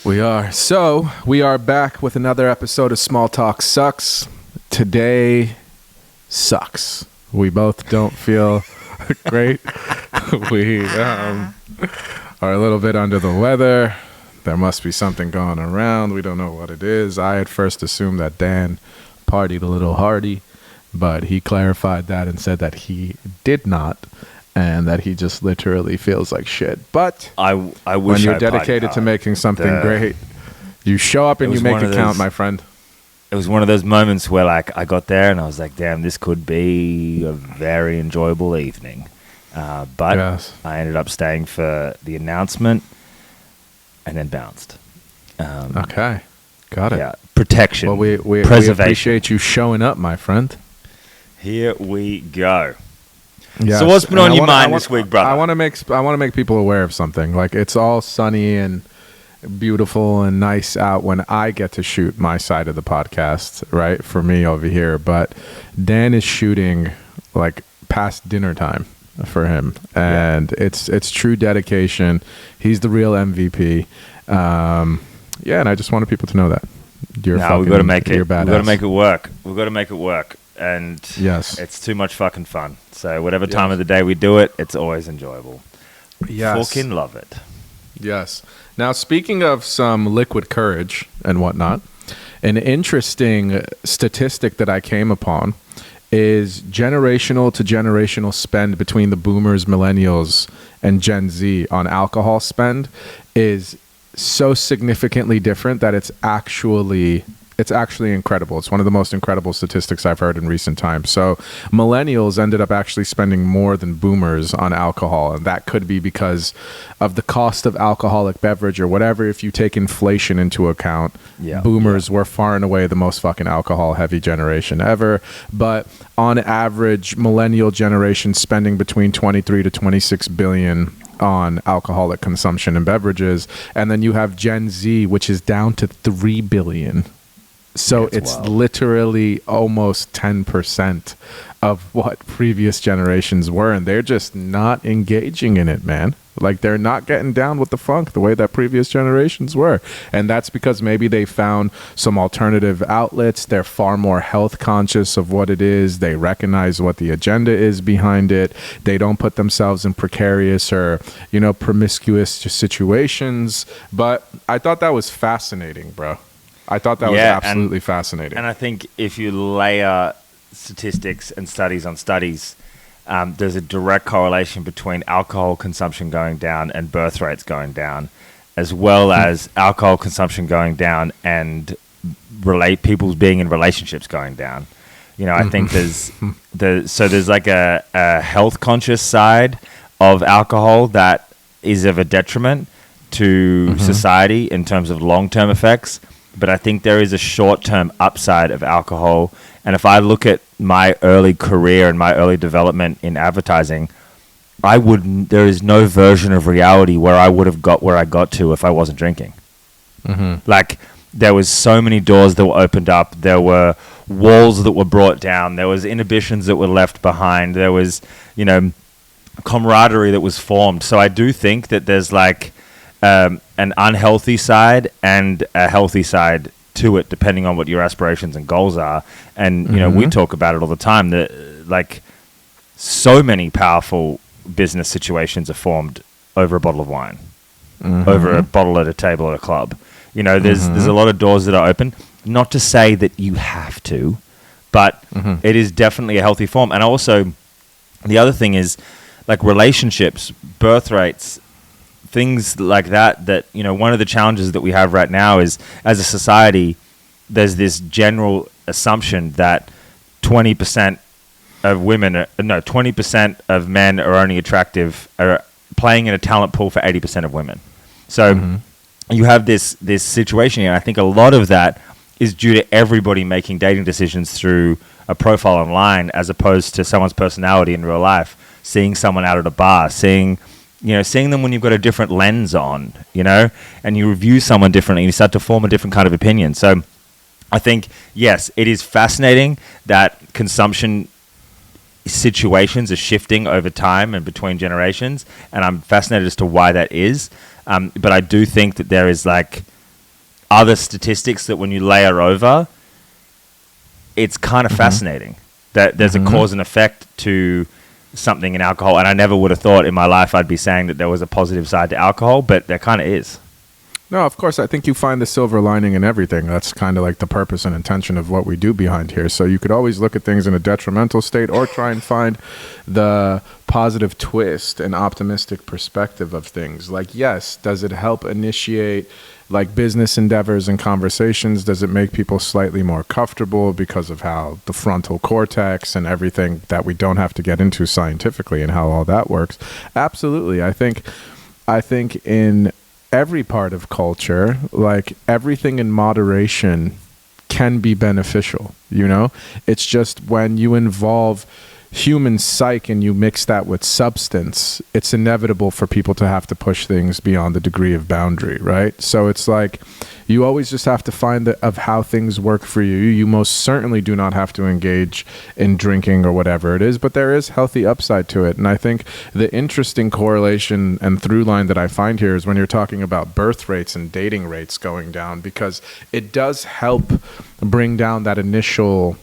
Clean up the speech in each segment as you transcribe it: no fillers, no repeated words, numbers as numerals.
We are. So, we are back with another episode of Small Talk Sucks. Today sucks. We both don't feel great. We are a little bit under the weather. There must be something going around. We don't know what it is. I at first assumed that Dan partied a little hardy, but he clarified that and said that he did not. And that he just literally feels like shit. But I wish when you're I dedicated to making something great, you show up and you make it count, my friend. It was one of those moments where, like, I got there and I was like, "Damn, this could be a very enjoyable evening." But Yes. I ended up staying for the announcement and then bounced. Okay, got it. Yeah, protection. Well, we preservation. appreciate you showing up, my friend. Here we go. Yes. So what's been on your mind this week, brother? I want to make people aware of something. Like, it's all sunny and beautiful and nice out when I get to shoot my side of the podcast, right? For me over here, but Dan is shooting like past dinner time for him, and it's true dedication. He's the real MVP. And I just wanted people to know that we've got to make it. We've got to make it work. We've got to make it work. And yes, it's too much fucking fun. So whatever time of the day we do it, it's always enjoyable. Yes. Fucking love it. Yes. Now, speaking of some liquid courage and whatnot, an interesting statistic that I came upon is generational to generational spend between the boomers, millennials, and Gen Z on alcohol spend is so significantly different that it's actually incredible. It's one of the most incredible statistics I've heard in recent times. So millennials ended up actually spending more than boomers on alcohol. And that could be because of the cost of alcoholic beverage or whatever. If you take inflation into account, boomers were far and away the most fucking alcohol heavy generation ever. But on average, millennial generation spending between 23 to 26 billion on alcoholic consumption and beverages. And then you have Gen Z, which is down to 3 billion. So it's wild. Literally almost 10% of what previous generations were, and they're just not engaging in it, man. Like, they're not getting down with the funk the way that previous generations were. And that's because maybe they found some alternative outlets. They're far more health conscious of what it is. They recognize what the agenda is behind it. They don't put themselves in precarious or, promiscuous situations. But I thought that was fascinating, bro. I thought that was absolutely fascinating. And I think if you layer statistics and studies on studies, there's a direct correlation between alcohol consumption going down and birth rates going down, as well as alcohol consumption going down and people's being in relationships going down. I think there's like a health conscious side of alcohol that is of a detriment to society in terms of long-term effects. But I think there is a short-term upside of alcohol. And if I look at my early career and my early development in advertising, there is no version of reality where I would have got where I got to if I wasn't drinking. Like, there was so many doors that were opened up. There were walls that were brought down. There was inhibitions that were left behind. There was, camaraderie that was formed. So I do think that there's like an unhealthy side and a healthy side to it, depending on what your aspirations and goals are. And, we talk about it all the time that, like, so many powerful business situations are formed over a bottle of wine, over a bottle at a table at a club. There's a lot of doors that are open. Not to say that you have to, but it is definitely a healthy form. And also, the other thing is, like, relationships, birth rates, things like that, one of the challenges that we have right now is, as a society, there's this general assumption that 20% of 20% of men are only attractive, are playing in a talent pool for 80% of women. So you have this situation here. I think a lot of that is due to everybody making dating decisions through a profile online, as opposed to someone's personality in real life, seeing someone out at a bar, seeing them when you've got a different lens on, and you review someone differently and you start to form a different kind of opinion. So I think, yes, it is fascinating that consumption situations are shifting over time and between generations, and I'm fascinated as to why that is. But I do think that there is, like, other statistics that when you layer over, it's kind of fascinating that there's a cause and effect to something in alcohol. And I never would have thought in my life I'd be saying that there was a positive side to alcohol, but there kind of is. No, of course. I think you find the silver lining in everything. That's kind of like the purpose and intention of what we do behind here. So you could always look at things in a detrimental state or try and find the positive twist and optimistic perspective of things. Like, yes, does it help initiate like business endeavors and conversations? Does it make people slightly more comfortable because of how the frontal cortex and everything that we don't have to get into scientifically and how all that works? Absolutely. I think in every part of culture, like everything in moderation can be beneficial, you know? It's just when you involve human psyche and you mix that with substance, it's inevitable for people to have to push things beyond the degree of boundary, right? So it's like you always just have to find of how things work for you. You most certainly do not have to engage in drinking or whatever it is, but there is healthy upside to it. And I think the interesting correlation and through line that I find here is when you're talking about birth rates and dating rates going down, because it does help bring down that initial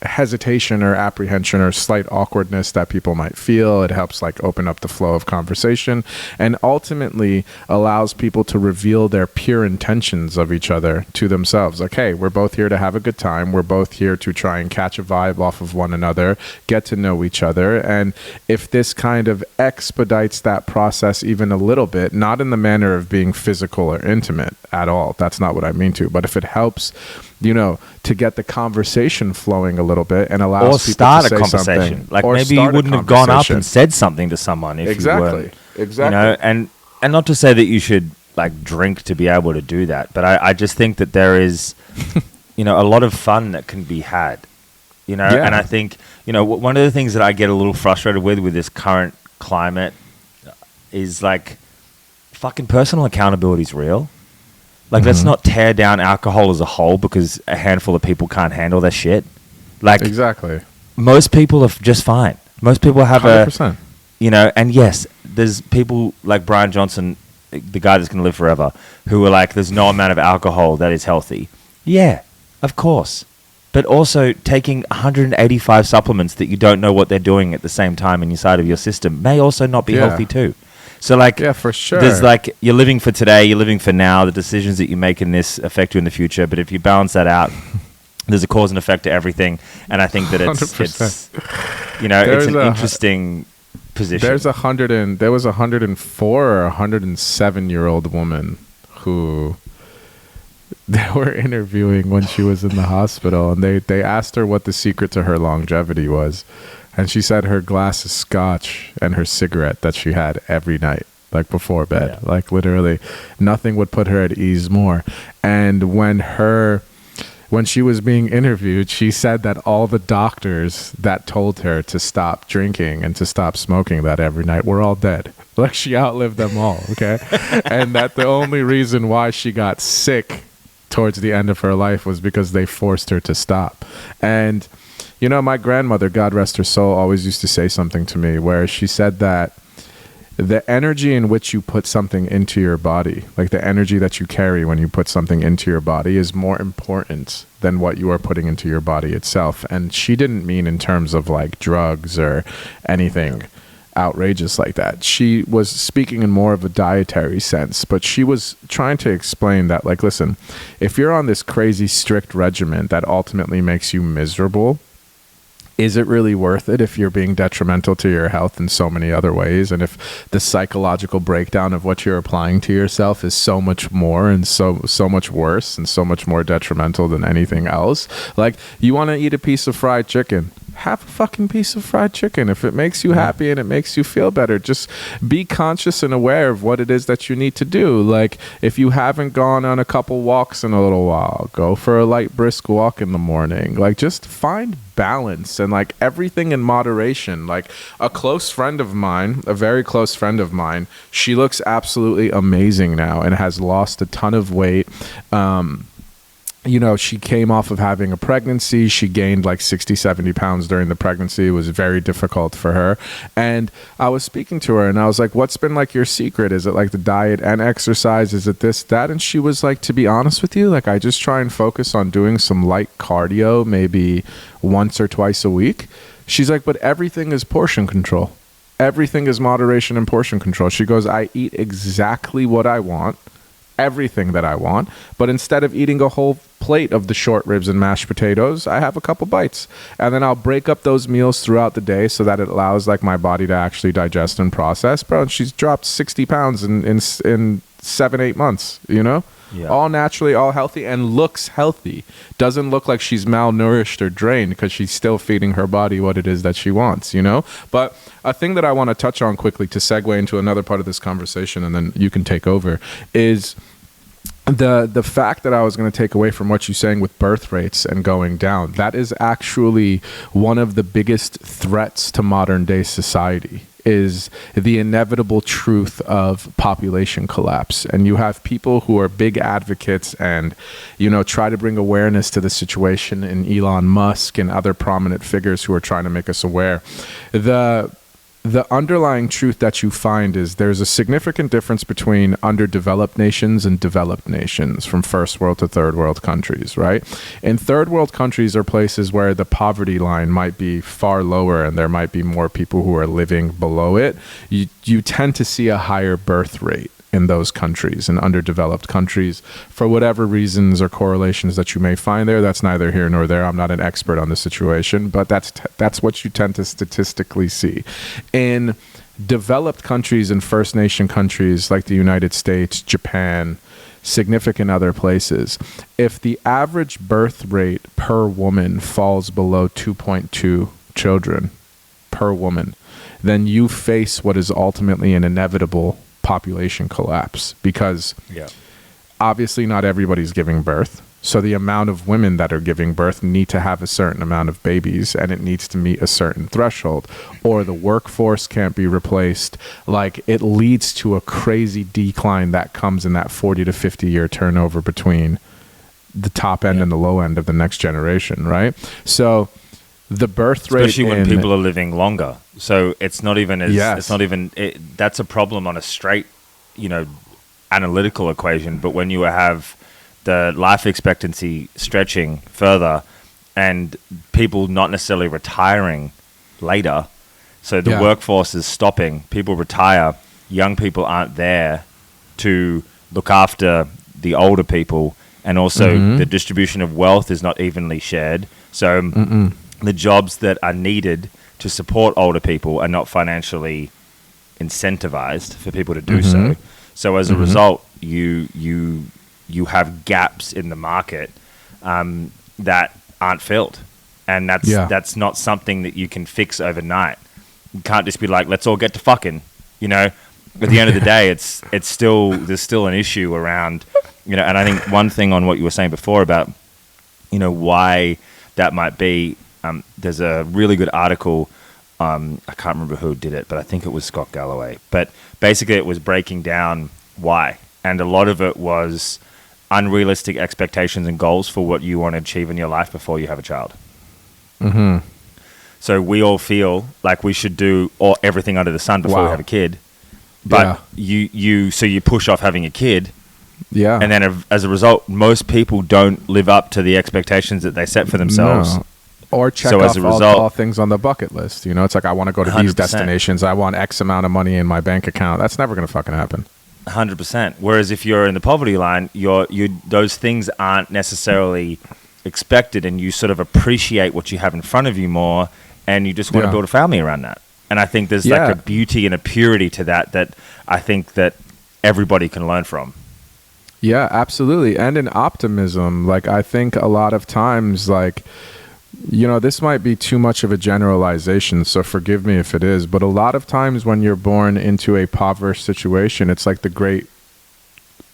hesitation or apprehension or slight awkwardness that people might feel. It helps like open up the flow of conversation and ultimately allows people to reveal their pure intentions of each other to themselves. Like, hey, we're both here to have a good time. We're both here to try and catch a vibe off of one another, get to know each other. And if this kind of expedites that process even a little bit, not in the manner of being physical or intimate at all, that's not what I mean to, but if it helps, you know, to get the conversation flowing a little bit and allows people start to say a conversation. something. Like or maybe you wouldn't have gone up and said something to someone if you weren't. Exactly. You know, and not to say that you should like drink to be able to do that, but I just think that there is, you know, a lot of fun that can be had, you know, and I think, you know, one of the things that I get a little frustrated with this current climate is like fucking personal accountability is real. Like, let's not tear down alcohol as a whole because a handful of people can't handle their shit. Like, exactly. Most people are just fine. Most people have 100%. You know, and yes, there's people like Brian Johnson, the guy that's going to live forever, who are like, there's no amount of alcohol that is healthy. Yeah, of course. But also taking 185 supplements that you don't know what they're doing at the same time inside of your system may also not be healthy too. So like, yeah, for sure. There's like, you're living for today, you're living for now. The decisions that you make in this affect you in the future. But if you balance that out, there's a cause and effect to everything. And I think that it's you know, it's an interesting position. There was a 104 or 107-year-old woman who they were interviewing when she was in the hospital, and they asked her what the secret to her longevity was. And she said her glass of scotch and her cigarette that she had every night, like before bed. Yeah. Like literally nothing would put her at ease more. And when she was being interviewed, she said that all the doctors that told her to stop drinking and to stop smoking that every night were all dead. Like she outlived them all, okay? And that the only reason why she got sick towards the end of her life was because they forced her to stop. And you know, my grandmother, God rest her soul, always used to say something to me where she said that the energy in which you put something into your body, like the energy that you carry when you put something into your body, is more important than what you are putting into your body itself. And she didn't mean in terms of like drugs or anything outrageous like that. She was speaking in more of a dietary sense, but she was trying to explain that, like, listen, if you're on this crazy strict regimen that ultimately makes you miserable, is it really worth it if you're being detrimental to your health in so many other ways? And if the psychological breakdown of what you're applying to yourself is so much more and so much worse and so much more detrimental than anything else, like, you want to eat a piece of fried chicken, have a fucking piece of fried chicken. If it makes you happy and it makes you feel better, just be conscious and aware of what it is that you need to do. Like, if you haven't gone on a couple walks in a little while, go for a light brisk walk in the morning. Like, just find balance and like everything in moderation. Like, a close friend of mine, a very close friend of mine, she looks absolutely amazing now and has lost a ton of weight. she came off of having a pregnancy. She gained like 60, 70 pounds during the pregnancy. It was very difficult for her. And I was speaking to her and I was like, what's been like your secret? Is it like the diet and exercise? Is it this, that? And she was like, to be honest with you, like I just try and focus on doing some light cardio, maybe once or twice a week. She's like, but everything is portion control. Everything is moderation and portion control. She goes, I eat exactly what I want, everything that I want, but instead of eating a whole plate of the short ribs and mashed potatoes, I have a couple bites, and then I'll break up those meals throughout the day so that it allows like my body to actually digest and process. Bro, and she's dropped 60 pounds in 7-8 months, Yeah. all naturally, all healthy, and looks healthy. Doesn't look like she's malnourished or drained because she's still feeding her body what it is that she wants, But a thing that I want to touch on quickly to segue into another part of this conversation, and then you can take over, is the fact that I was going to take away from what you're saying with birth rates and going down. That is actually one of the biggest threats to modern day society, is the inevitable truth of population collapse. And you have people who are big advocates and, try to bring awareness to the situation, in Elon Musk and other prominent figures who are trying to make us aware. The underlying truth that you find is there's a significant difference between underdeveloped nations and developed nations, from first world to third world countries, right? In third world countries are places where the poverty line might be far lower and there might be more people who are living below it. You tend to see a higher birth rate in those countries, in underdeveloped countries, for whatever reasons or correlations that you may find there. That's neither here nor there. I'm not an expert on the situation, but that's what you tend to statistically see. In developed countries and First Nation countries like the United States, Japan, significant other places, if the average birth rate per woman falls below 2.2 children per woman, then you face what is ultimately an inevitable population collapse, because obviously not everybody's giving birth. So the amount of women that are giving birth need to have a certain amount of babies, and it needs to meet a certain threshold, or the workforce can't be replaced. Like, it leads to a crazy decline that comes in that 40 to 50 year turnover between the top end and the low end of the next generation, right? So the birth rate, especially when people are living longer, so it's not even as that's a problem on a straight, analytical equation. But when you have the life expectancy stretching further, and people not necessarily retiring later, so the workforce is stopping, people retire, young people aren't there to look after the older people, and also the distribution of wealth is not evenly shared. So the jobs that are needed to support older people are not financially incentivized for people to do so. So as a result, you have gaps in the market that aren't filled, and that's not something that you can fix overnight. You can't just be like, let's all get to fucking. At the end of the day, there's still an issue around. And I think one thing on what you were saying before about why that might be. There's a really good article, I can't remember who did it, but I think it was Scott Galloway. But basically it was breaking down why. And a lot of it was unrealistic expectations and goals for what you want to achieve in your life before you have a child. So we all feel like we should do everything under the sun before we have a kid. But you push off having a kid. Yeah. And then as a result, most people don't live up to the expectations that they set for themselves. No. Or check off all things on the bucket list. It's like, I want to go to 100%. These destinations. I want X amount of money in my bank account. That's never going to fucking happen. 100%. Whereas if you're in the poverty line, those things aren't necessarily expected, and you sort of appreciate what you have in front of you more, and you just want to build a family around that. And I think there's like a beauty and a purity to that I think that everybody can learn from. Yeah, absolutely. And an optimism. Like, I think a lot of times, like, this might be too much of a generalization, so forgive me if it is, but a lot of times when you're born into a impoverished situation, it's like the great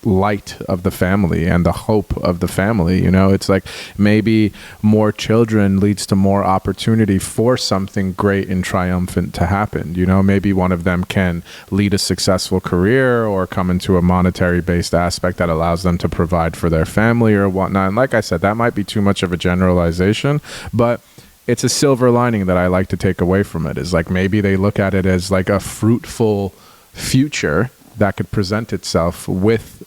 light of the family and the hope of the family. It's like maybe more children leads to more opportunity for something great and triumphant to happen. Maybe one of them can lead a successful career or come into a monetary based aspect that allows them to provide for their family or whatnot. And like I said, that might be too much of a generalization, but it's a silver lining that I like to take away from it, is like maybe they look at it as like a fruitful future that could present itself with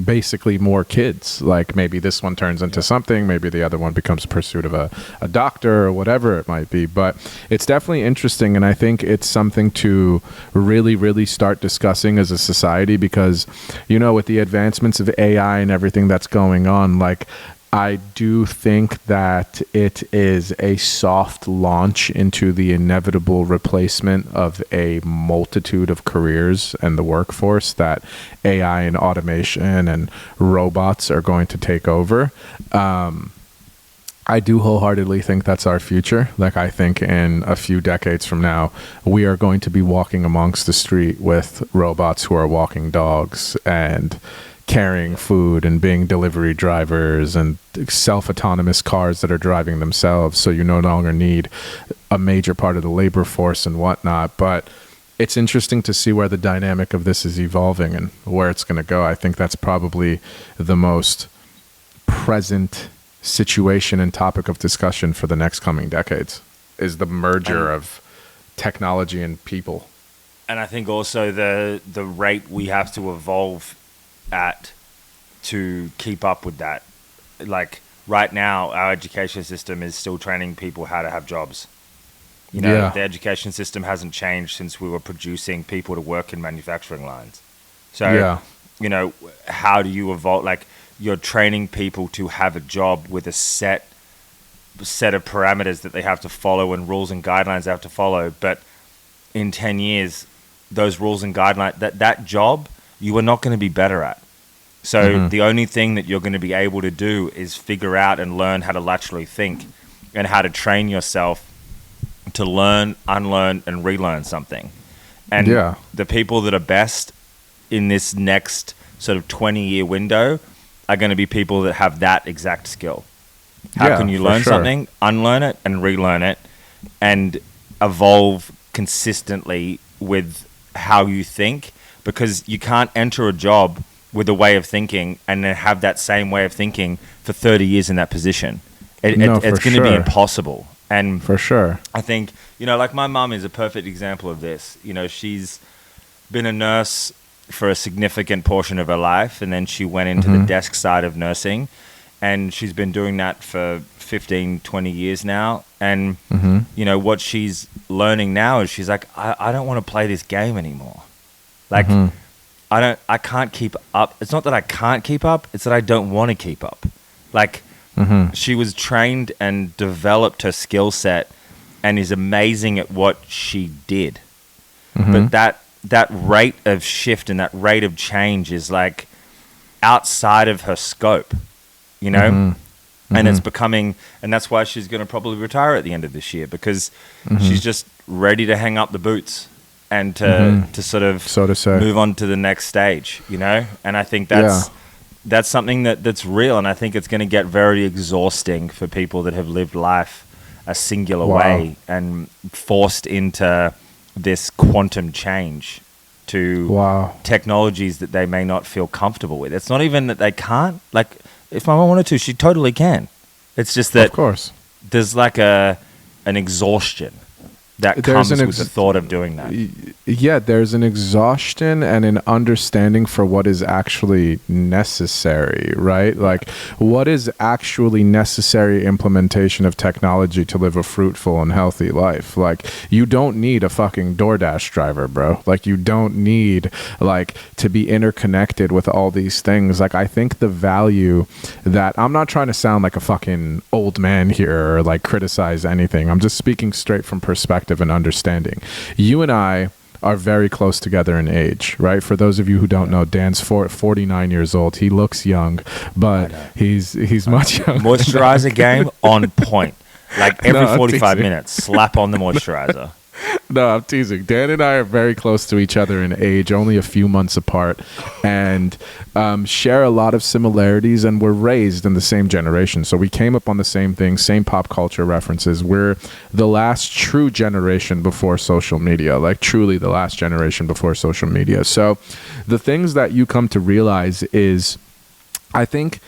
basically more kids. Like maybe this one turns into something, maybe the other one becomes pursuit of a doctor or whatever it might be. But it's definitely interesting, and I think it's something to really, really start discussing as a society, because, with the advancements of AI and everything that's going on, like I do think that it is a soft launch into the inevitable replacement of a multitude of careers and the workforce that AI and automation and robots are going to take over. I do wholeheartedly think that's our future. Like, I think in a few decades from now, we are going to be walking amongst the street with robots who are walking dogs and carrying food and being delivery drivers and self-autonomous cars that are driving themselves. So you no longer need a major part of the labor force and whatnot. But it's interesting to see where the dynamic of this is evolving and where it's going to go. I think that's probably the most present situation and topic of discussion for the next coming decades, is the merger of technology and people. And I think also the rate we have to evolve at to keep up with that. Like right now, our education system is still training people how to have jobs. The education system hasn't changed since we were producing people to work in manufacturing lines. So, how do you evolve? Like, you're training people to have a job with a set of parameters that they have to follow and rules and guidelines they have to follow. But in 10 years, those rules and guidelines, that job, you are not going to be better at. So the only thing that you're going to be able to do is figure out and learn how to laterally think and how to train yourself to learn, unlearn, and relearn something. And the people that are best in this next sort of 20-year window are going to be people that have that exact skill. How can you learn something, unlearn it, and relearn it, and evolve consistently with how you think? Because you can't enter a job with a way of thinking and then have that same way of thinking for 30 years in that position. It's going to be impossible. And for sure, I think, like my mum is a perfect example of this. She's been a nurse for a significant portion of her life, and then she went into the desk side of nursing, and she's been doing that for 15, 20 years now. And, what she's learning now is she's like, I don't want to play this game anymore. Like, I can't keep up. It's not that I can't keep up. It's that I don't want to keep up. Like, she was trained and developed her skill set and is amazing at what she did. But that rate of shift and that rate of change is like outside of her scope, And it's becoming, and that's why she's going to probably retire at the end of this year, because she's just ready to hang up the boots and to sort of so to say, move on to the next stage, And I think that's something that's real, and I think it's going to get very exhausting for people that have lived life a singular way and forced into this quantum change to technologies that they may not feel comfortable with. It's not even that they can't. Like, if my mom wanted to, she totally can. It's just that, of course, there's like an exhaustion that comes with the thought of doing that. Yeah, there's an exhaustion and an understanding for what is actually necessary, right? Like, what is actually necessary implementation of technology to live a fruitful and healthy life? Like, you don't need a fucking DoorDash driver, bro. Like, you don't need, like, to be interconnected with all these things. Like, I think the value that, I'm not trying to sound like a fucking old man here or, like, criticize anything. I'm just speaking straight from perspective and understanding. You and I are very close together in age, right? For those of you who don't know, Dan's 49 years old. He looks young, but he's much younger. Moisturizer game on point. Like every 45 minutes, slap on the moisturizer. No, I'm teasing. Dan and I are very close to each other in age, only a few months apart, and share a lot of similarities, and we're raised in the same generation. So we came up on the same things, same pop culture references. We're the last true generation before social media, like truly the last generation before social media. So the things that you come to realize is, I think,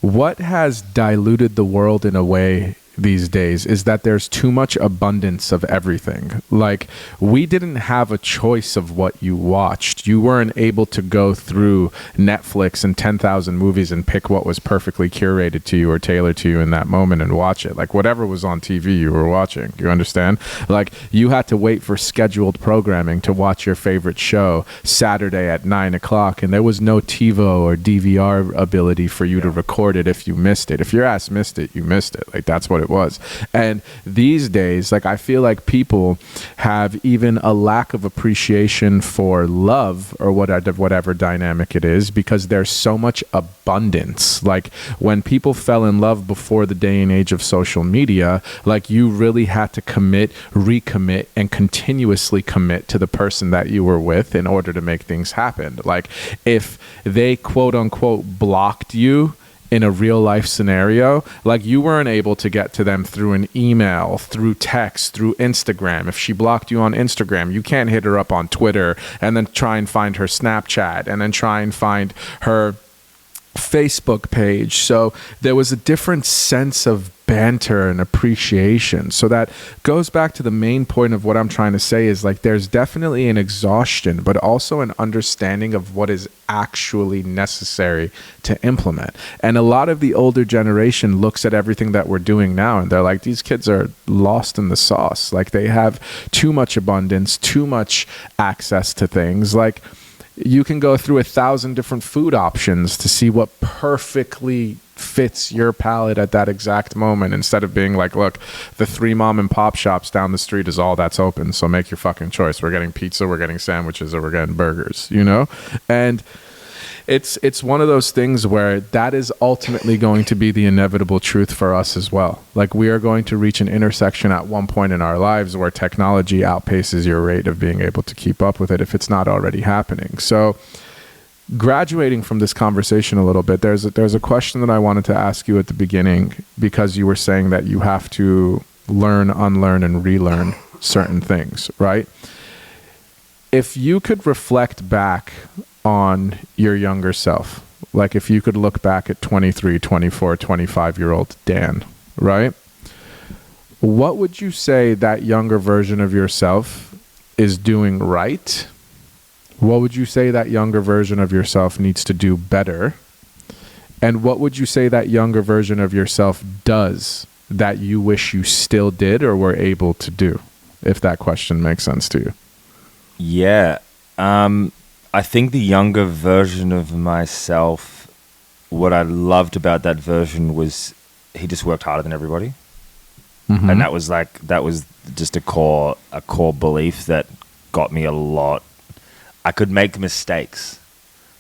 what has diluted the world in a way these days is that there's too much abundance of everything. Like, we didn't have a choice of what you watched. You weren't able to go through Netflix and 10,000 movies and pick what was perfectly curated to you or tailored to you in that moment and watch it. Like, whatever was on TV, you were watching. You understand? Like, you had to wait for scheduled programming to watch your favorite show Saturday at 9 o'clock, and there was no TiVo or DVR ability for you to record it if you missed it. If your ass missed it, you missed it. Like, that's what it was. And these days, like, I feel like people have even a lack of appreciation for love or whatever dynamic it is, because there's so much abundance. Like, when people fell in love before the day and age of social media, like, you really had to commit, recommit, and continuously commit to the person that you were with in order to make things happen. Like, if they quote unquote blocked you in a real life scenario, like, you weren't able to get to them through an email, through text, through Instagram. If she blocked you on Instagram, you can't hit her up on Twitter and then try and find her Snapchat and then try and find her Facebook page. So there was a different sense of banter and appreciation. So that goes back to the main point of what I'm trying to say is, like, there's definitely an exhaustion, but also an understanding of what is actually necessary to implement. And a lot of the older generation looks at everything that we're doing now and they're like, these kids are lost in the sauce. Like, they have too much abundance, too much access to things. Like, you can go through 1,000 different food options to see what perfectly fits your palate at that exact moment, instead of being like, look, the 3 mom and pop shops down the street is all that's open, so make your fucking choice. We're getting pizza, we're getting sandwiches, or we're getting burgers, you know? And it's one of those things where that is ultimately going to be the inevitable truth for us as well. Like, we are going to reach an intersection at one point in our lives where technology outpaces your rate of being able to keep up with it, if it's not already happening. So, graduating from this conversation a little bit, there's a question that I wanted to ask you at the beginning, because you were saying that you have to learn, unlearn, and relearn certain things, right? If you could reflect back on your younger self, like if you could look back at 23, 24, 25-year-old Dan, right? What would you say that younger version of yourself is doing right? What would you say that younger version of yourself needs to do better? And what would you say that younger version of yourself does that you wish you still did or were able to do? If that question makes sense to you. Yeah. I think the younger version of myself, what I loved about that version was he just worked harder than everybody. Mm-hmm. And that was just a core belief that got me a lot. I could make mistakes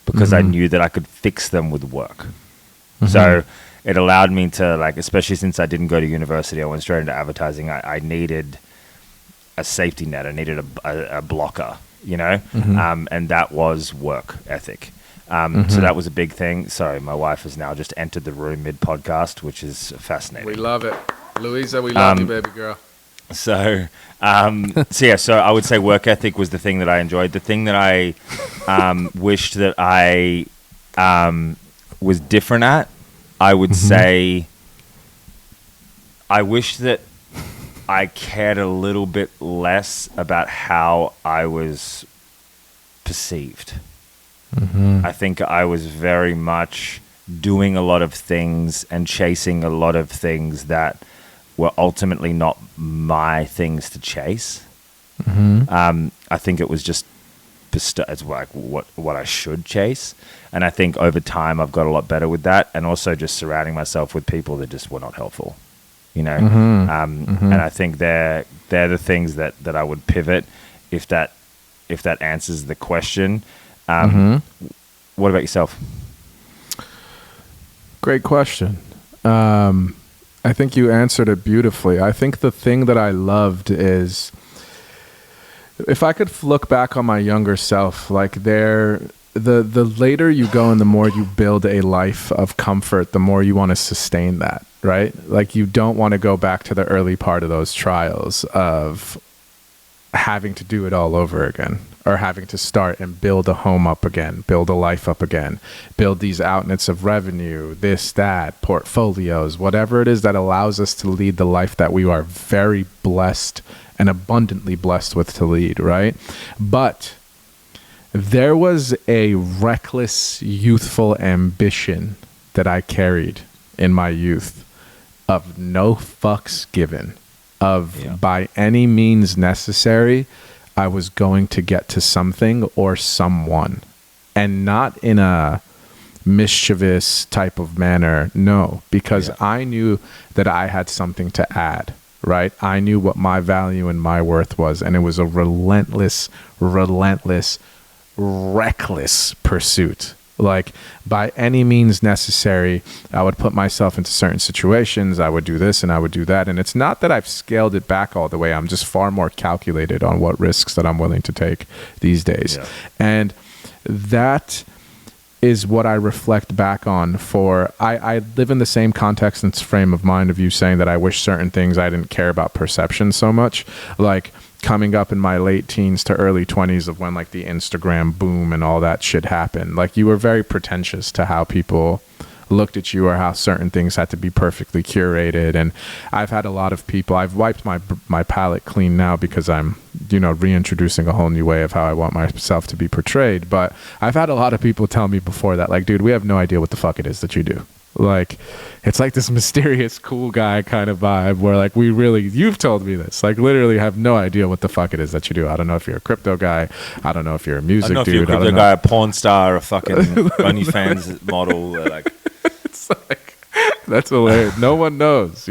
because I knew that I could fix them with work. Mm-hmm. So it allowed me to, like, especially since I didn't go to university, I went straight into advertising. I needed a safety net. I needed a blocker, you know? Mm-hmm. And that was work ethic. So that was a big thing. Sorry, my wife has now just entered the room mid-podcast, which is fascinating. We love it. Louisa, we love you, baby girl. So I would say work ethic was the thing that I enjoyed. The thing that I wished that I was different at, I would say, I wish that I cared a little bit less about how I was perceived. Mm-hmm. I think I was very much doing a lot of things and chasing a lot of things that were ultimately not my things to chase. Mm-hmm. I think it was just it's like what I should chase. And I think over time I've got a lot better with that, and also just surrounding myself with people that just were not helpful, you know. And I think they're the things that I would pivot if that answers the question. What about yourself? Great question. I think you answered it beautifully. I think the thing that I loved is If I could look back on my younger self, like the later you go and the more you build a life of comfort, the more you want to sustain that, right? Like you don't want to go back to the early part of those trials of having to do it all over again, or having to start and build a home up again, build a life up again, build these outlets of revenue, this, that, portfolios, whatever it is that allows us to lead the life that we are very blessed and abundantly blessed with to lead, right? But there was a reckless, youthful ambition that I carried in my youth of no fucks given, of by any means necessary, I was going to get to something or someone, and not in a mischievous type of manner. No, because I knew that I had something to add, right? I knew what my value and my worth was, and it was a relentless, reckless pursuit. Like by any means necessary, I would put myself into certain situations. I would do this and I would do that. And it's not that I've scaled it back all the way. I'm just far more calculated on what risks that I'm willing to take these days. Yeah. And that is what I reflect back on for, I live in the same context and frame of mind of you saying that I wish certain things I didn't care about perception so much. Like coming up in my late teens to early 20s of when like the Instagram boom and all that shit happened. Like you were very pretentious to how people looked at you or how certain things had to be perfectly curated. And I've had a lot of people, I've wiped my palette clean now because I'm, reintroducing a whole new way of how I want myself to be portrayed. But I've had a lot of people tell me before that, like, dude, we have no idea what the fuck it is that you do. Like, it's like this mysterious cool guy kind of vibe where like you've told me this, like literally have no idea what the fuck it is that you do. I don't know if you're a crypto guy. I don't know if you're a music dude. I don't know if you're a crypto guy, a porn star, a fucking OnlyFans model. Like, it's like, that's hilarious. No one knows,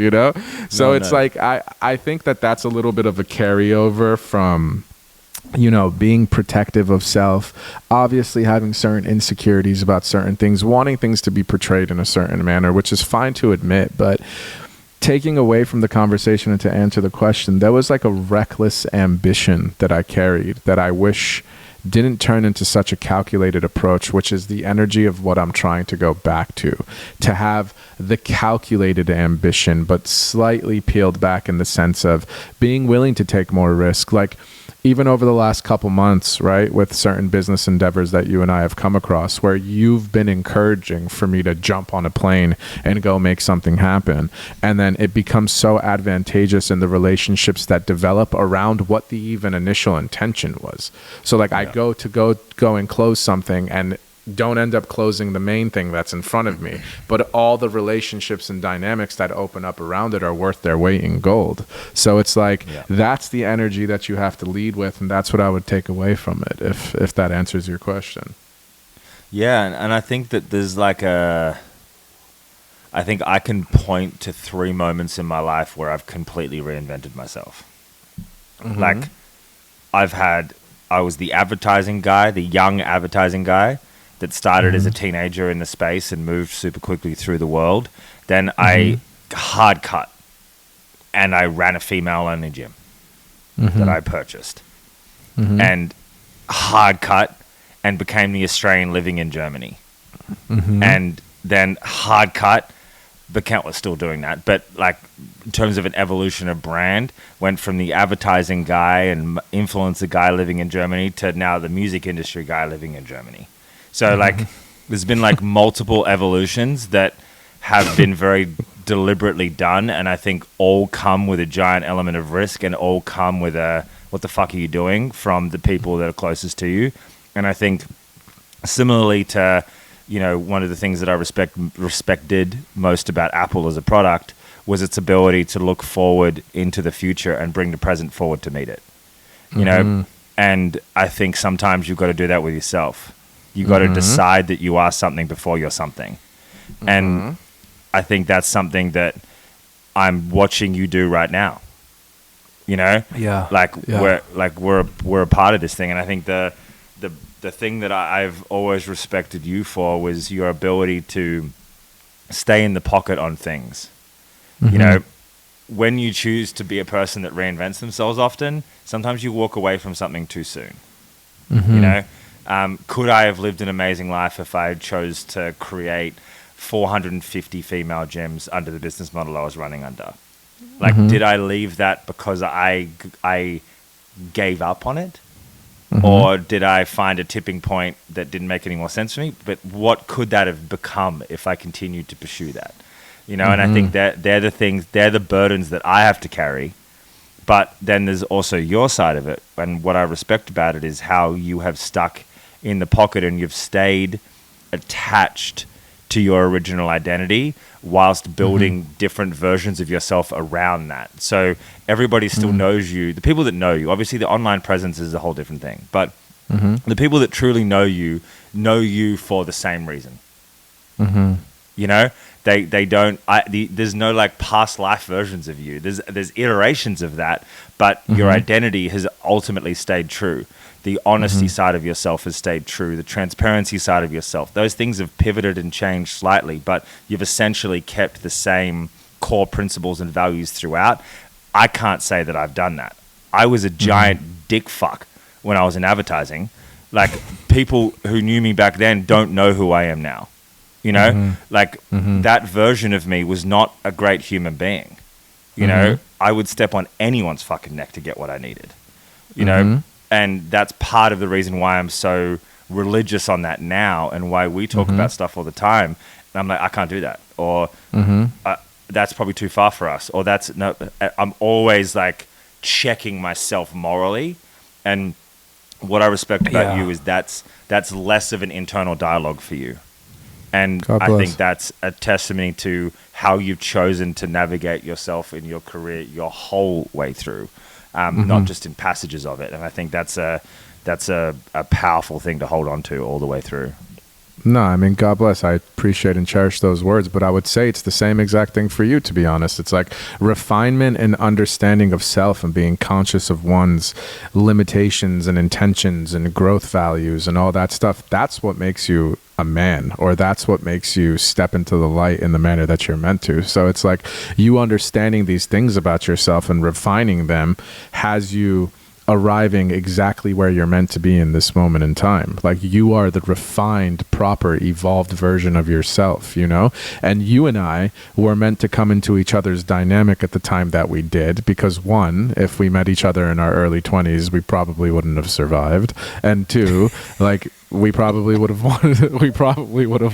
So it's like, I think that's a little bit of a carryover from, being protective of self, obviously having certain insecurities about certain things, wanting things to be portrayed in a certain manner, which is fine to admit, but taking away from the conversation and to answer the question, there was like a reckless ambition that I carried that I wish didn't turn into such a calculated approach, which is the energy of what I'm trying to go back to have the calculated ambition, but slightly peeled back in the sense of being willing to take more risk. Like even over the last couple months, right, with certain business endeavors that you and I have come across where you've been encouraging for me to jump on a plane and go make something happen. And then it becomes so advantageous in the relationships that develop around what the even initial intention was. So like I go and close something and don't end up closing the main thing that's in front of me, but all the relationships and dynamics that open up around it are worth their weight in gold. So it's like that's the energy that you have to lead with, and that's what I would take away from it, if that answers your question. Yeah, and I think that there's like I think I can point to 3 moments in my life where I've completely reinvented myself. Mm-hmm. Like I was the advertising guy, the young advertising guy that started as a teenager in the space and moved super quickly through the world. Then I hard cut and I ran a female-only gym that I purchased. And hard cut and became the Australian living in Germany. And then hard cut, was still doing that, but like in terms of an evolution of brand, went from the advertising guy and influencer guy living in Germany to now the music industry guy living in Germany. So like there's been like multiple evolutions that have been very deliberately done, and I think all come with a giant element of risk and all come with a what the fuck are you doing from the people that are closest to you. And I think similarly to one of the things that I respected most about Apple as a product was its ability to look forward into the future and bring the present forward to meet it. You know, and I think sometimes you've got to do that with yourself. You got to decide that you are something before you're something. And I think that's something that I'm watching you do right now. We're a part of this thing, and I think the thing that I've always respected you for was your ability to stay in the pocket on things. when you choose to be a person that reinvents themselves often, sometimes you walk away from something too soon. You know, could I have lived an amazing life if I chose to create 450 female gyms under the business model I was running under? Like, did I leave that because I gave up on it? Or did I find a tipping point that didn't make any more sense for me? But what could that have become if I continued to pursue that? You know, and I think that they're the burdens that I have to carry. But then there's also your side of it. And what I respect about it is how you have stuck in the pocket and you've stayed attached to your original identity whilst building different versions of yourself around that. So everybody still knows you. The people that know you, obviously the online presence is a whole different thing, but the people that truly know you for the same reason. You know, they don't, there's no like past life versions of you. There's iterations of that, but your identity has ultimately stayed true. The honesty side of yourself has stayed true. The transparency side of yourself. Those things have pivoted and changed slightly, but you've essentially kept the same core principles and values throughout. I can't say that I've done that. I was a giant dick fuck when I was in advertising. Like, people who knew me back then don't know who I am now. You know, that version of me was not a great human being. You know, I would step on anyone's fucking neck to get what I needed. You know, and that's part of the reason why I'm so religious on that now, and why we talk about stuff all the time. And I'm like, I can't do that, or that's probably too far for us, or that's no. I'm always like checking myself morally, and what I respect about you is that's less of an internal dialogue for you. And I think that's a testimony to how you've chosen to navigate yourself in your career your whole way through, not just in passages of it. And I think that's a powerful thing to hold on to all the way through. No, I mean, God bless. I appreciate and cherish those words, but I would say it's the same exact thing for you, to be honest. It's like refinement and understanding of self and being conscious of one's limitations and intentions and growth values and all that stuff. That's what makes you a man, or that's what makes you step into the light in the manner that you're meant to. So it's like you understanding these things about yourself and refining them has you arriving exactly where you're meant to be in this moment in time. Like, you are the refined, proper, evolved version of yourself, you know? And you and I were meant to come into each other's dynamic at the time that we did, because one, if we met each other in our early 20s, we probably wouldn't have survived. And two, like, we probably would have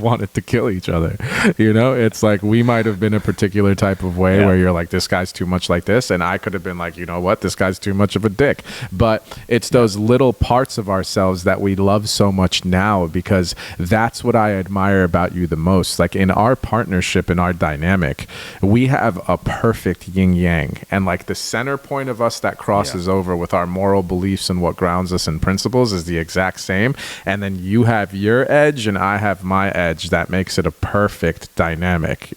wanted to kill each other. You know, it's like we might have been a particular type of way where you're like, this guy's too much like this, and I could have been like, you know what, this guy's too much of a dick. But it's those little parts of ourselves that we love so much now, because that's what I admire about you the most. Like, in our partnership, in our dynamic, we have a perfect yin yang, and like the center point of us that crosses over with our moral beliefs and what grounds us in principles is the exact same. And then you have your edge and I have my edge. That makes it a perfect dynamic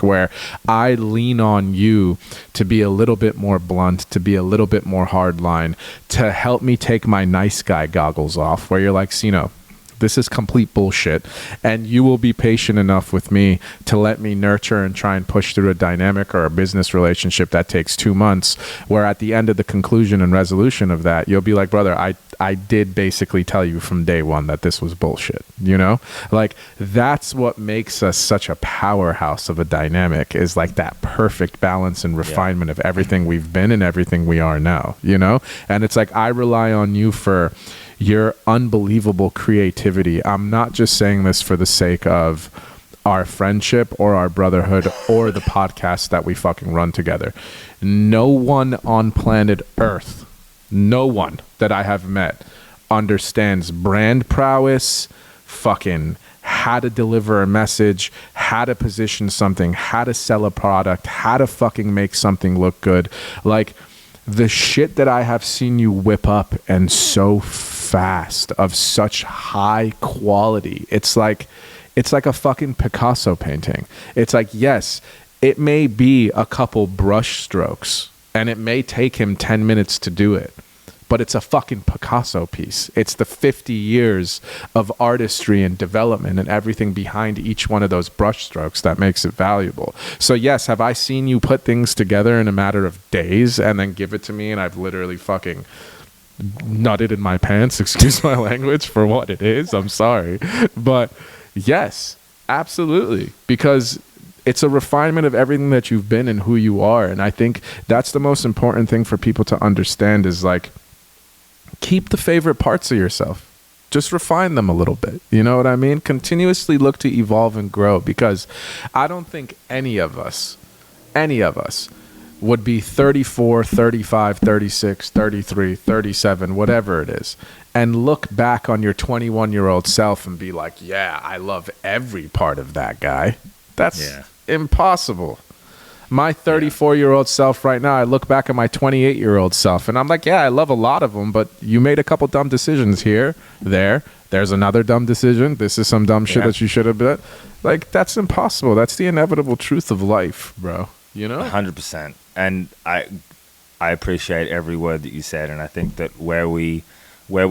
where I lean on you to be a little bit more blunt, to be a little bit more hardline, to help me take my nice guy goggles off, where you're like, Seeno, this is complete bullshit, and you will be patient enough with me to let me nurture and try and push through a dynamic or a business relationship that takes 2 months, where at the end of the conclusion and resolution of that, you'll be like, brother, I did basically tell you from day one that this was bullshit, you know? Like, that's what makes us such a powerhouse of a dynamic, is like that perfect balance and refinement of everything we've been and everything we are now, you know? And it's like, I rely on you for your unbelievable creativity. I'm not just saying this for the sake of our friendship or our brotherhood or the podcast that we fucking run together. No one on planet Earth, no one that I have met understands brand prowess, fucking how to deliver a message, how to position something, how to sell a product, how to fucking make something look good. Like, the shit that I have seen you whip up, and so fast, of such high quality. It's like a fucking Picasso painting. It's like, yes, it may be a couple brush strokes and it may take him 10 minutes to do it, but it's a fucking Picasso piece. It's the 50 years of artistry and development and everything behind each one of those brushstrokes that makes it valuable. So yes, have I seen you put things together in a matter of days and then give it to me and I've literally fucking nutted in my pants, excuse my language, for what it is? I'm sorry. But yes, absolutely. Because it's a refinement of everything that you've been and who you are. And I think that's the most important thing for people to understand is like, keep the favorite parts of yourself. Just refine them a little bit. You know what I mean? Continuously look to evolve and grow, because I don't think any of us would be 34, 35, 36, 33, 37, whatever it is, and look back on your 21-year-old self and be like, yeah, I love every part of that guy. That's impossible. My 34-year-old self right now, I look back at my 28-year-old self and I'm like, yeah, I love a lot of them, but you made a couple dumb decisions here, there's another dumb decision. This is some dumb shit that you should have done. Like, that's impossible. That's the inevitable truth of life, bro. You know? 100%. And I appreciate every word that you said. And I think that where we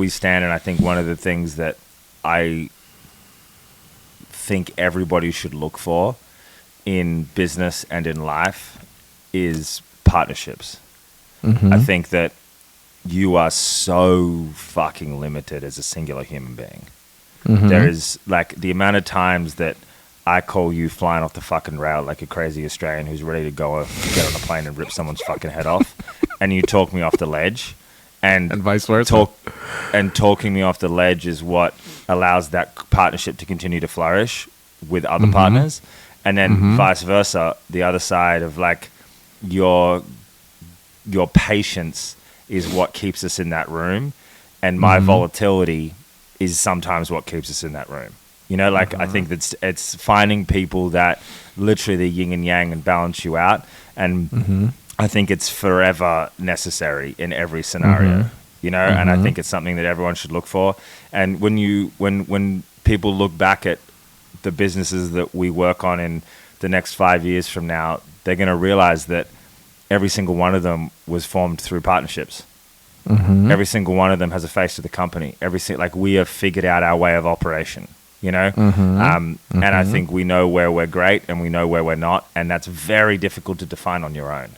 stand, and I think one of the things that I think everybody should look for in business and in life is partnerships. Mm-hmm. I think that you are so fucking limited as a singular human being. Mm-hmm. There is, like, the amount of times that I call you flying off the fucking rail like a crazy Australian who's ready to go get on a plane and rip someone's fucking head off, and you talk me off the ledge, and vice versa. Talking me off the ledge is what allows that partnership to continue to flourish with other partners. And then vice versa, the other side of, like, your patience is what keeps us in that room, and my volatility is sometimes what keeps us in that room. You know, like, I think it's finding people that literally the yin and yang and balance you out, and I think it's forever necessary in every scenario. You know, and I think it's something that everyone should look for. And when people look back at the businesses that we work on in the next 5 years from now, they're going to realize that every single one of them was formed through partnerships. Every single one of them has a face to the company. Like, we have figured out our way of operation, you know? And I think we know where we're great and we know where we're not. And that's very difficult to define on your own.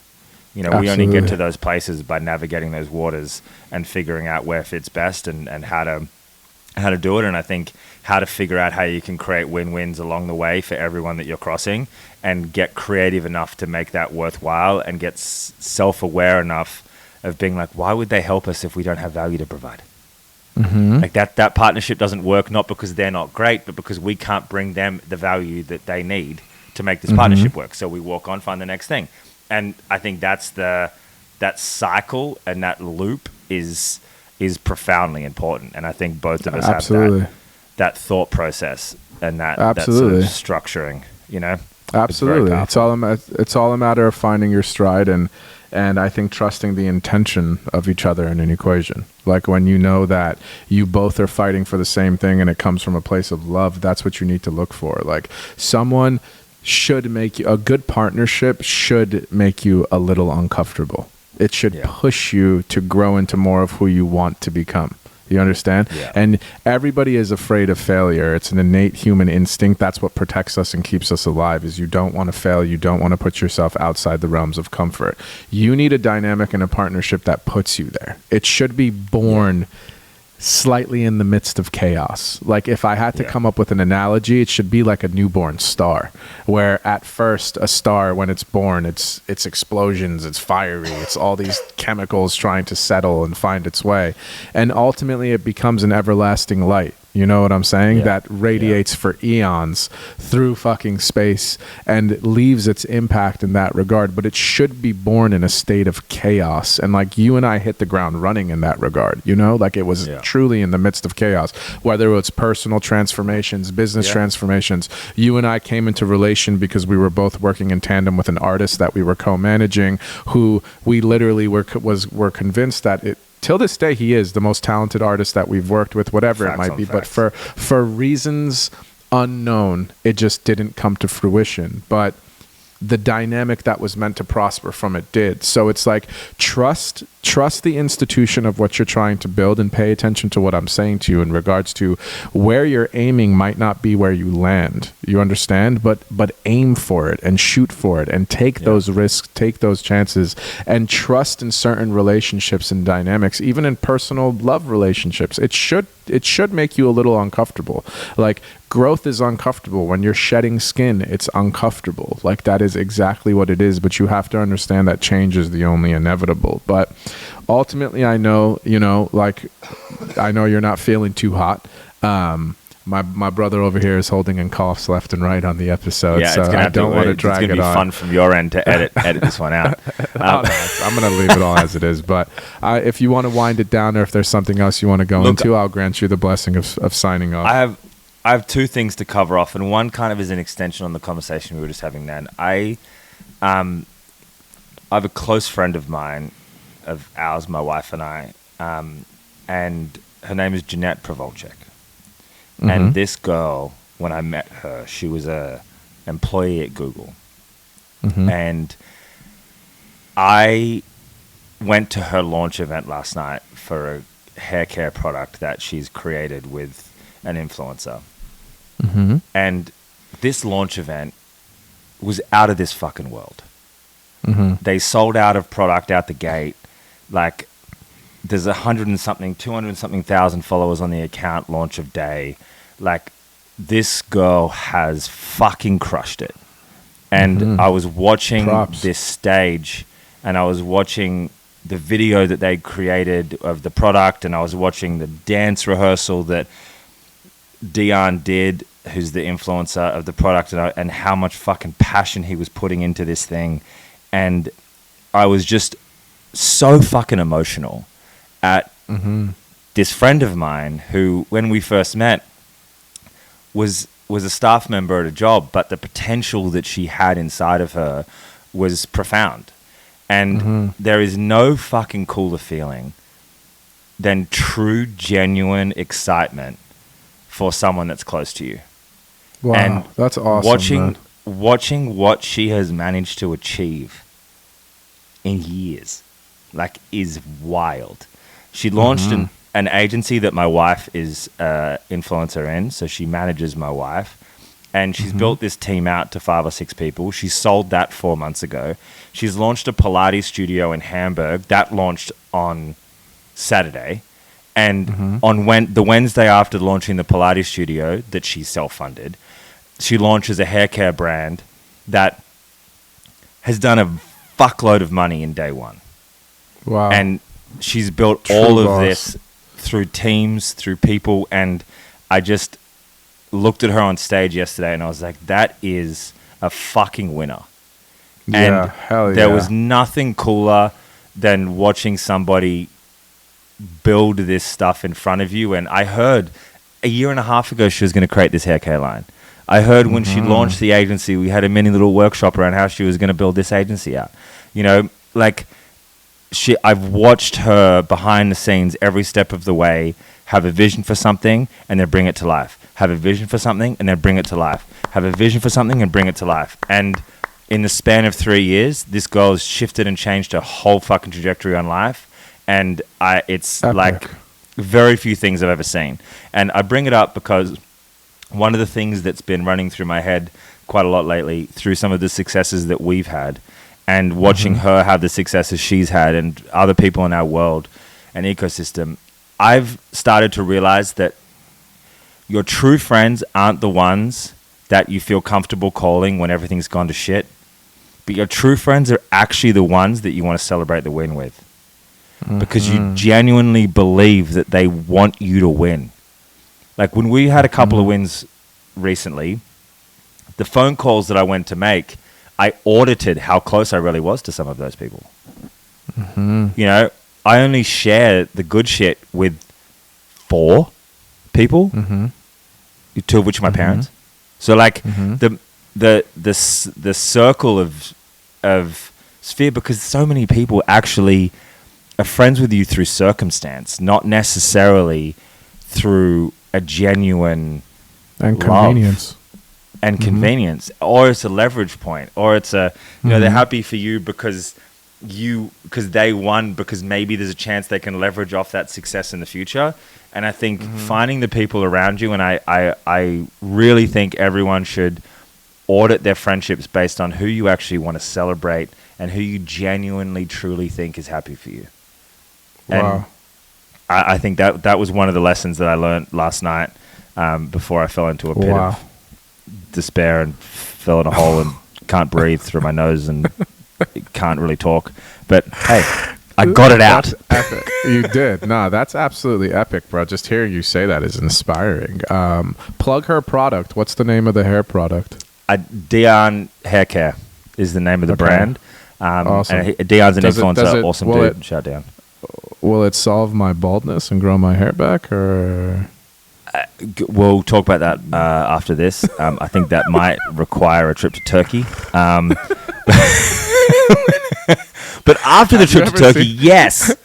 You know, we only get to those places by navigating those waters and figuring out where fits best and how to do it. And I think how to figure out how you can create win-wins along the way for everyone that you're crossing, and get creative enough to make that worthwhile, and get self-aware enough of being like, why would they help us if we don't have value to provide? Like, that partnership doesn't work, not because they're not great, but because we can't bring them the value that they need to make this partnership work. So we walk on, find the next thing. And I think that cycle and that loop is profoundly important. And I think both of us have that thought process and that sort of structuring, you know? Absolutely. It's all a matter of finding your stride and I think trusting the intention of each other in an equation. Like, when you know that you both are fighting for the same thing and it comes from a place of love, that's what you need to look for. Like, someone should make you, a good partnership should make you a little uncomfortable. It should push you to grow into more of who you want to become. You understand? Yeah. And everybody is afraid of failure. It's an innate human instinct. That's what protects us and keeps us alive, is you don't want to fail. You don't want to put yourself outside the realms of comfort. You need a dynamic and a partnership that puts you there. It should be born slightly in the midst of chaos. Like, if I had to come up with an analogy, it should be like a newborn star, where at first a star, when it's born, it's explosions, it's fiery, it's all these chemicals trying to settle and find its way, and ultimately it becomes an everlasting light. You know what I'm saying? That radiates for eons through fucking space and leaves its impact in that regard. But it should be born in a state of chaos. And like, you and I hit the ground running in that regard, you know, like, it was truly in the midst of chaos, whether it's personal transformations, business transformations. You and I came into relation because we were both working in tandem with an artist that we were co-managing, who we literally were convinced that till this day, he is the most talented artist that we've worked with, whatever it might be. But for reasons unknown, it just didn't come to fruition. But the dynamic that was meant to prosper from it did. So it's like, trust the institution of what you're trying to build, and pay attention to what I'm saying to you in regards to where you're aiming might not be where you land. You understand? But aim for it and shoot for it and take those risks, take those chances, and trust in certain relationships and dynamics, even in personal love relationships. It should make you a little uncomfortable. Like, growth is uncomfortable. When you're shedding skin, it's uncomfortable. Like, that is exactly what it is. But you have to understand that change is the only inevitable. But ultimately, I know, I know you're not feeling too hot. My brother over here is holding in coughs left and right on the episode, so I don't want to drag it on. It's going to be fun from your end to edit this one out. No, I'm going to leave it all as it is. But if you want to wind it down, or if there's something else you want to go into, I'll grant you the blessing of signing off. I have two things to cover off, and one kind of is an extension on the conversation we were just having then. I have a close friend of mine, of ours, my wife and I, and her name is Jeanette Provolchek. Mm-hmm. And this girl, when I met her, she was a employee at Google. Mm-hmm. And I went to her launch event last night for a hair care product that she's created with an influencer. Mm-hmm. And this launch event was out of this fucking world. Mm-hmm. They sold out of product out the gate. Like, there's 200 and something thousand followers on the account launch of day. Like, this girl has fucking crushed it. And I was watching this stage, and I was watching the video that they created of the product, and I was watching the dance rehearsal that Dion did, who's the influencer of the product, and how much fucking passion he was putting into this thing. And I was just so fucking emotional at this friend of mine who, when we first met, was a staff member at a job, but the potential that she had inside of her was profound. And there is no fucking cooler feeling than true, genuine excitement for someone that's close to you. Wow, and that's awesome. Watching what she has managed to achieve in years, like, is wild. She launched an agency that my wife is influencer in, so she manages my wife. And she's built this team out to 5 or 6 people. She sold that 4 months ago. She's launched a Pilates studio in Hamburg. That launched on Saturday. And on the Wednesday after launching the Pilates studio that she self-funded, she launches a hair care brand that has done a fuckload of money in day one. Wow. And she's built True all of boss. this through teams, through people. And I just looked at her on stage yesterday and I was like, that is a fucking winner. Yeah, and hell yeah. There was nothing cooler than watching somebody build this stuff in front of you. And I heard a year and a half ago she was going to create this hair care line. I heard when she launched the agency, we had a mini little workshop around how she was going to build this agency out. You know, like, I've watched her behind the scenes every step of the way have a vision for something and then bring it to life. Have a vision for something and then bring it to life. Have a vision for something and bring it to life. And in the span of 3 years, this girl has shifted and changed her whole fucking trajectory on life. And it's Epic. Like very few things I've ever seen. And I bring it up because one of the things that's been running through my head quite a lot lately through some of the successes that we've had and watching her have the successes she's had and other people in our world and ecosystem, I've started to realize that your true friends aren't the ones that you feel comfortable calling when everything's gone to shit. But your true friends are actually the ones that you want to celebrate the win with. Because you genuinely believe that they want you to win. Like when we had a couple of wins recently, the phone calls that I went to make, I audited how close I really was to some of those people. You know, I only share the good shit with 4 people, 2 of which are my parents. So like the circle of sphere, because so many people actually are friends with you through circumstance, not necessarily through a genuine and love. convenience. and convenience, or it's a leverage point, or it's a, you know, they're happy for you because they won, because maybe there's a chance they can leverage off that success in the future. And I think finding the people around you, and I really think everyone should audit their friendships based on who you actually want to celebrate and who you genuinely, truly think is happy for you. Wow. And I think that was one of the lessons that I learned last night, before I fell into a pit of despair and fell in a hole and can't breathe through my nose and can't really talk. But hey, I got it out. That's epic. You did. No, that's absolutely epic, bro. Just hearing you say that is inspiring. Plug her product. What's the name of the hair product? Dion Hair Care is the name of the brand. Awesome. And Dion's an influencer. Awesome dude. Shout down. Will it solve my baldness and grow my hair back, or? We'll talk about that after this. I think that might require a trip to Turkey. But after the trip to Turkey, yes.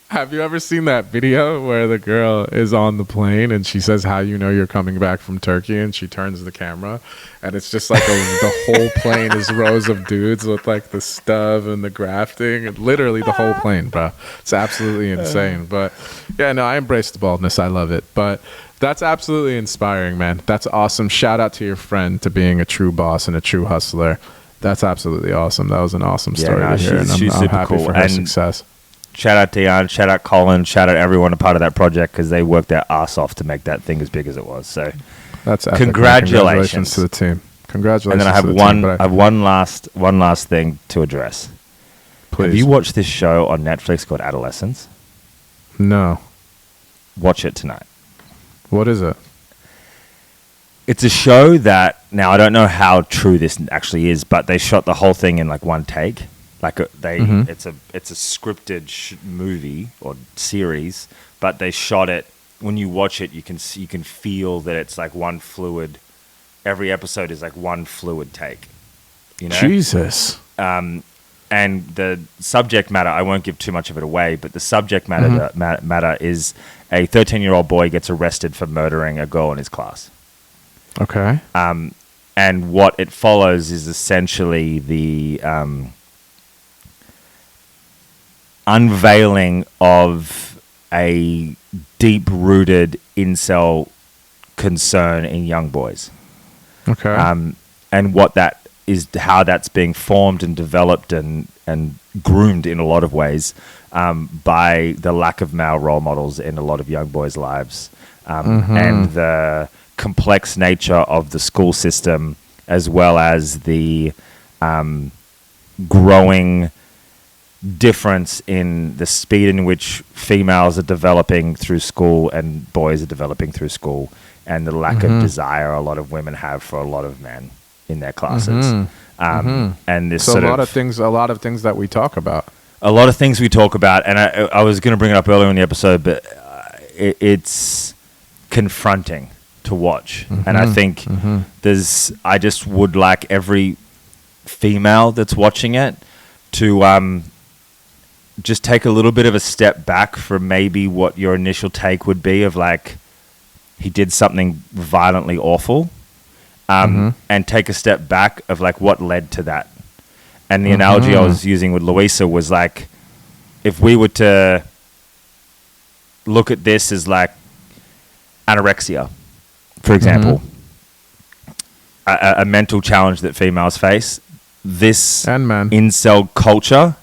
Have you ever seen that video where the girl is on the plane and she says, "How you know you're coming back from Turkey?" And she turns the camera, and it's just like the whole plane is rows of dudes with like the stub and the grafting, and literally the whole plane, bro. It's absolutely insane. But yeah, no, I embrace the baldness. I love it. But that's absolutely inspiring, man. That's awesome. Shout out to your friend to being a true boss and a true hustler. That's absolutely awesome. That was an awesome story to hear, and I'm happy for her success. Shout out Dion, shout out Colin, shout out everyone a part of that project, because they worked their ass off to make that thing as big as it was. So that's epic, congratulations to the team. Congratulations. And then I have one last thing to address. Please. Have you watched this show on Netflix called Adolescence? No. Watch it tonight. What is it? It's a show that, now I don't know how true this actually is, but they shot the whole thing in like one take. It's a scripted movie or series, but they shot it. When you watch it, you can feel that it's like one fluid. Every episode is like one fluid take. You know? Jesus. And the subject matter, I won't give too much of it away, but the subject matter is a 13-year-old boy gets arrested for murdering a girl in his class. Okay. And what it follows is essentially the unveiling of a deep-rooted incel concern in young boys. Okay. And what that is, how that's being formed and developed and groomed in a lot of ways by the lack of male role models in a lot of young boys' lives, and the complex nature of the school system, as well as the growing difference in the speed in which females are developing through school and boys are developing through school, and the lack of desire a lot of women have for a lot of men in their classes. And this a lot of things that we talk about. A lot of things we talk about, and I was going to bring it up earlier in the episode, but it's confronting to watch. And I think I just would like every female that's watching it to just take a little bit of a step back from maybe what your initial take would be of like, he did something violently awful, and take a step back of like what led to that. And the analogy I was using with Louisa was like, if we were to look at this as like anorexia, for example, a mental challenge that females face, this and men. Incel culture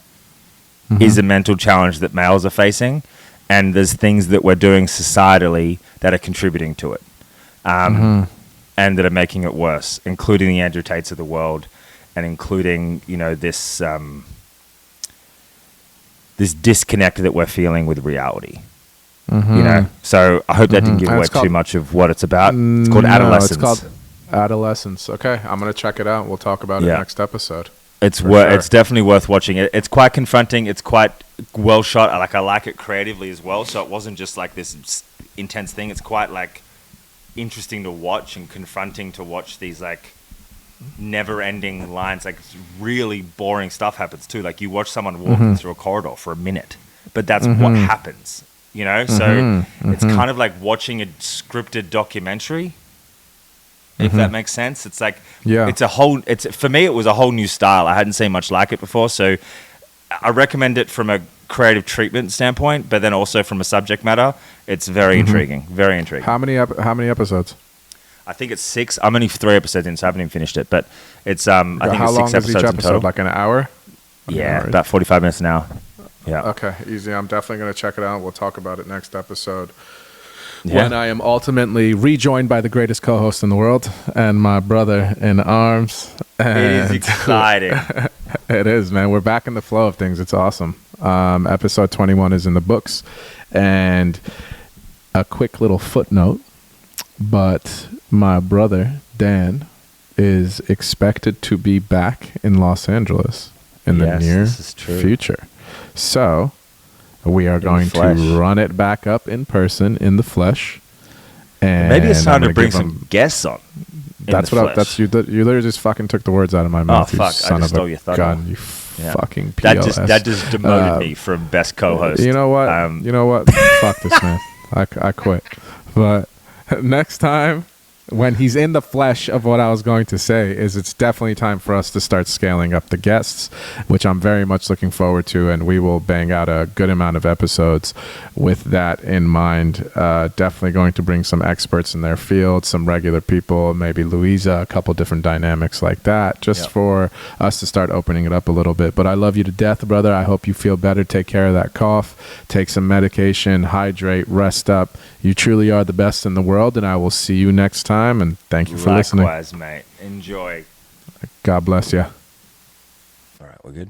is a mental challenge that males are facing, and there's things that we're doing societally that are contributing to it, and that are making it worse, including the Andrew Tates of the world, and including, you know, this this disconnect that we're feeling with reality. You know, so I hope that didn't give away too much of what it's about. It's called Adolescence. It's called Adolescence. Okay, I'm gonna check it out. We'll talk about it next episode. It's it's definitely worth watching. It's quite confronting. It's quite well shot. I like it creatively as well. So it wasn't just like this intense thing. It's quite like interesting to watch and confronting to watch these like never-ending lines. Like really boring stuff happens too. Like you watch someone walking through a corridor for a minute, but that's what happens. You know, so it's kind of like watching a scripted documentary, if that makes sense. It's like, Yeah. For me, it was a whole new style. I hadn't seen much like it before. So I recommend it from a creative treatment standpoint, but then also from a subject matter. It's very intriguing, very intriguing. How many episodes? I think it's 6. I'm only 3 episodes in, so I haven't even finished it. But it's I think How it's 6 long is episodes each in episode? total. Like an hour? Yeah, about 45 minutes an hour. Yeah. Okay, easy. I'm definitely going to check it out. We'll talk about it next episode. Yeah. When I am ultimately rejoined by the greatest co-host in the world and my brother in arms. It is exciting. It is, man. We're back in the flow of things. It's awesome. Episode 21 is in the books. And a quick little footnote, but my brother, Dan, is expected to be back in Los Angeles in the near future. So we are going to run it back up in person, in the flesh. And maybe it's time to bring some guests on. That's what. You literally just fucking took the words out of my mouth. Oh fuck! I just stole your thunder. Gun, you fucking PLS. That just demoted me from best co-host. You know what? Fuck this man. I quit. But next time, when he's in the flesh of what I was going to say, it's definitely time for us to start scaling up the guests, which I'm very much looking forward to, and we will bang out a good amount of episodes with that in mind. Definitely going to bring some experts in their field, some regular people, maybe Louisa, a couple different dynamics like that, just for us to start opening it up a little bit. But I love you to death, brother. I hope you feel better. Take care of that cough. Take some medication. Hydrate. Rest up. You truly are the best in the world, and I will see you next time. And thank you for listening. Likewise, mate. Enjoy. God bless you. All right, we're good.